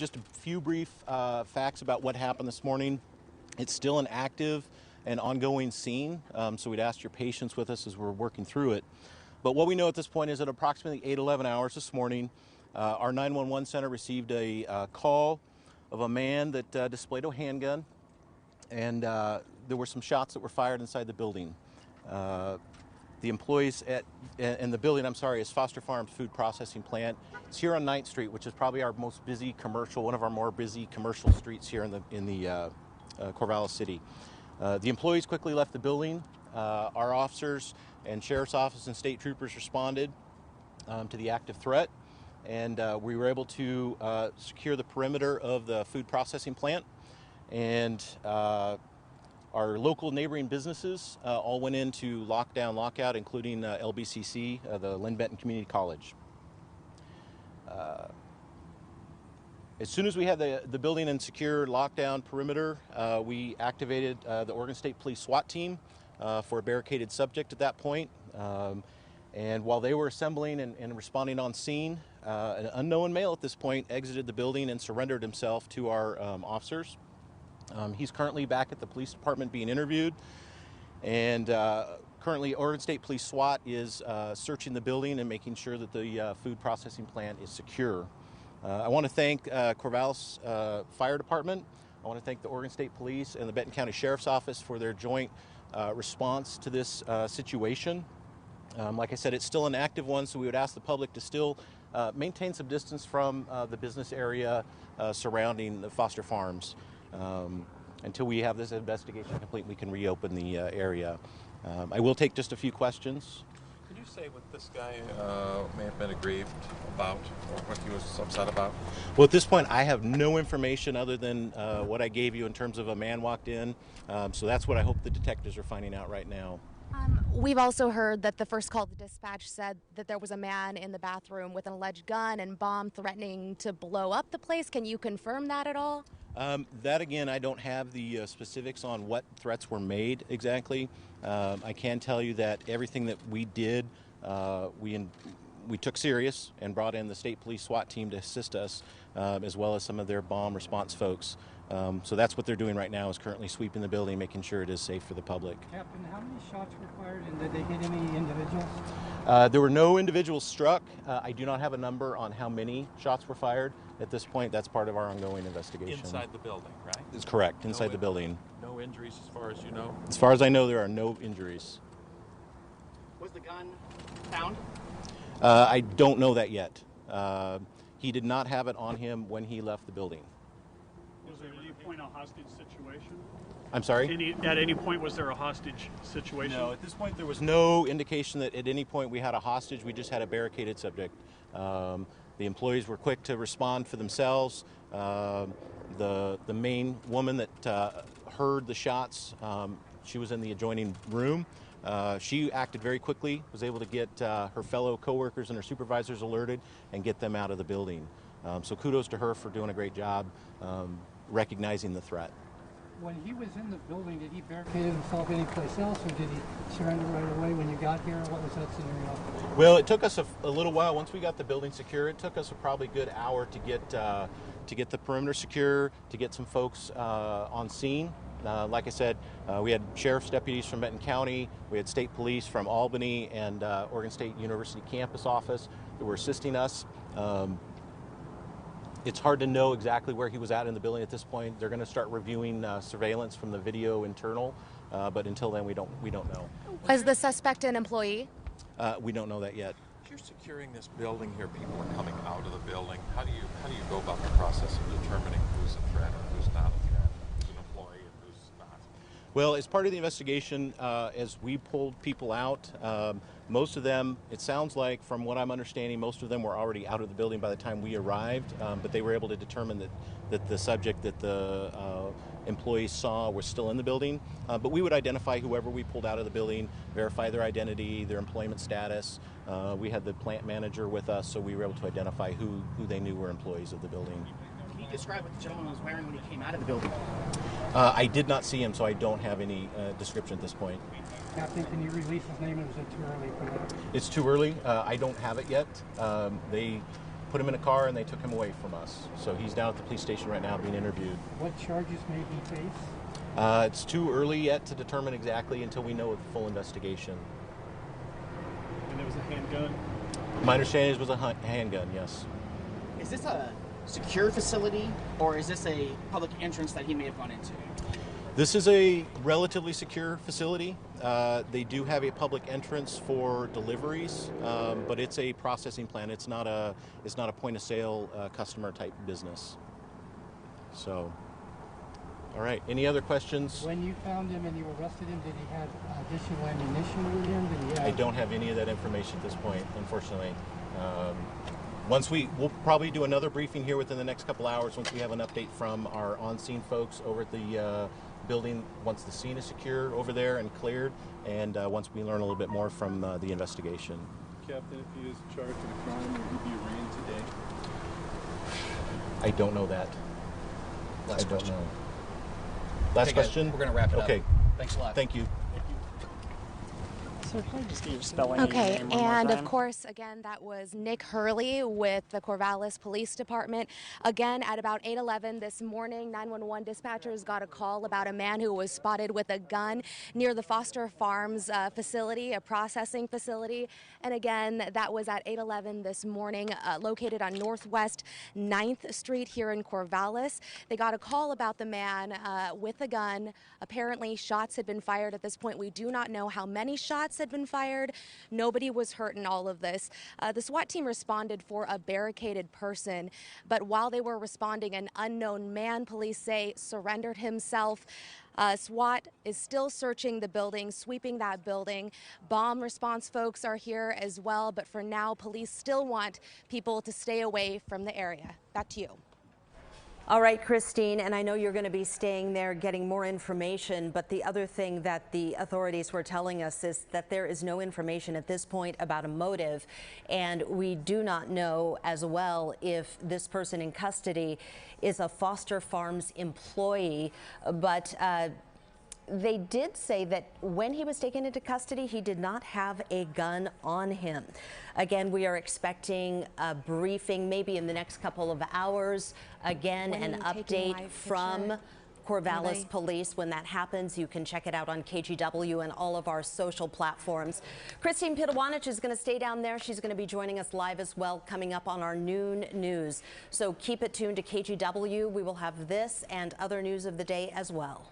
just a few brief facts about what happened this morning. It's still an active and ongoing scene, so we'd ask your patience with us as we're working through it. But what we know at this point is at approximately 8:11 hours this morning, our 911 center received a call of a man that displayed a handgun, and there were some shots that were fired inside the building. The employees in the building, is Foster Farms Food Processing Plant. It's here on 9th Street, which is probably our most busy commercial, one of our more busy commercial streets here in the Corvallis city. The employees quickly left the building. Our officers and Sheriff's Office and state troopers responded to the active threat, and we were able to secure the perimeter of the food processing plant. And our local neighboring businesses all went into lockdown, lockout, including LBCC, the Lynn Benton Community College. As soon as we had the building in secure lockdown perimeter, we activated the Oregon State Police SWAT team for a barricaded subject at that point. And while they were assembling and responding on scene, an unknown male at this point exited the building and surrendered himself to our officers. He's currently back at the police department being interviewed, and currently Oregon State Police SWAT is searching the building and making sure that the food processing plant is secure. I want to thank Corvallis Fire Department. I want to thank the Oregon State Police and the Benton County Sheriff's Office for their joint response to this situation. Like I said, it's still an active one, so we would ask the public to still maintain some distance from the business area surrounding the Foster Farms. Until we have this investigation complete, we can reopen the area. I will take just a few questions. Could you say what this guy may have been aggrieved about, or what he was upset about? Well, at this point, I have no information other than what I gave you in terms of a man walked in. So that's what I hope the detectives are finding out right now. We've also heard that the first call to dispatch said that there was a man in the bathroom with an alleged gun and bomb threatening to blow up the place. Can you confirm that at all? That again, I don't have the specifics on what threats were made exactly. I can tell you that everything that we did, we took serious and brought in the state police SWAT team to assist us, as well as some of their bomb response folks. So that's what they're doing right now, is currently sweeping the building, making sure it is safe for the public. Captain, how many shots were fired, and did they hit any individuals? There were no individuals struck. I do not have a number on how many shots were fired at this point. That's part of our ongoing investigation. Inside the building, right? It's correct, inside the building. No injuries as far as you know? As far as I know, there are no injuries. Was the gun found? I don't know that yet. He did not have it on him when he left the building. Was there at any point a hostage situation? I'm sorry? At any point was there a hostage situation? No, at this point there was no indication that at any point we had a hostage. We just had a barricaded subject. The employees were quick to respond for themselves. The main woman that heard the shots, she was in the adjoining room. She acted very quickly, was able to get her fellow coworkers and her supervisors alerted and get them out of the building. So kudos to her for doing a great job recognizing the threat. When he was in the building, did he barricade himself anyplace else, or did he surrender right away when you got here? What was that scenario? Well, it took us a little while. Once we got the building secure, it took us a probably good hour to get the perimeter secure, to get some folks on scene. Like I said, we had sheriff's deputies from Benton County, we had state police from Albany and Oregon State University campus office that were assisting us. It's hard to know exactly where he was at in the building at this point. They're going to start reviewing surveillance from the video internal, but until then, we don't know. Was the suspect an employee? We don't know that yet. If you're securing this building here, people are coming out of the building. How do you go about the process of determining who's a threat and who's not a threat, who's an employee and who's not? Well, as part of the investigation, as we pulled people out, most of them, it sounds like, from what I'm understanding, most of them were already out of the building by the time we arrived, but they were able to determine that the subject that the employees saw was still in the building. But we would identify whoever we pulled out of the building, verify their identity, their employment status. We had the plant manager with us, so we were able to identify who they knew were employees of the building. Can you describe what the gentleman was wearing when he came out of the building? I did not see him, so I don't have any description at this point. Captain, can you release his name, or is it too early for that? It's too early. I don't have it yet. put him in a car, and they took him away from us. So he's down at the police station right now being interviewed. What charges may he face? It's too early yet to determine exactly until we know the full investigation. And there was a handgun? My understanding is it was a handgun, yes. Is this a secure facility, or is this a public entrance that he may have gone into? This is a relatively secure facility. They do have a public entrance for deliveries, but it's a processing plant. It's not a point of sale customer type business. So, all right. Any other questions? When you found him and you arrested him, did he have additional ammunition with him? Did he have... I don't have any of that information at this point, unfortunately. We'll probably do another briefing here within the next couple hours once we have an update from our on-scene folks over at the building, once the scene is secure over there and cleared, and once we learn a little bit more from the investigation. Captain, if he is charged with a crime, will he be arraigned today? I don't know that. Last question. Last Okay, question? guys, we're gonna wrap it up. Okay. Thanks a lot. Thank you. So can I just get your spelling? Okay, and your name one more and of time? course, again, that was Nick Hurley with the Corvallis Police Department. Again, at about 8:11 this morning, 911 dispatchers got a call about a man who was spotted with a gun near the Foster Farms facility, a processing facility. And again, that was at 8:11 this morning, located on Northwest 9th Street here in Corvallis. They got a call about the man with a gun. Apparently, shots had been fired. At this point, we do not know how many shots had been fired. Nobody was hurt in all of this. The SWAT team responded for a barricaded person, but while they were responding, an unknown man, police say, surrendered himself. SWAT is still searching the building, sweeping that building. Bomb response folks are here as well, but for now, police still want people to stay away from the area. Back to you. All right, Christine, and I know you're going to be staying there getting more information, but the other thing that the authorities were telling us is that there is no information at this point about a motive, and we do not know as well if this person in custody is a Foster Farms employee, but they did say that when he was taken into custody, he did not have a gun on him. Again, we are expecting a briefing maybe in the next couple of hours. Again, an update from Corvallis Police. When that happens, you can check it out on KGW and all of our social platforms. Christine Pitawanich is going to stay down there. She's going to be joining us live as well coming up on our noon news. So keep it tuned to KGW. We will have this and other news of the day as well.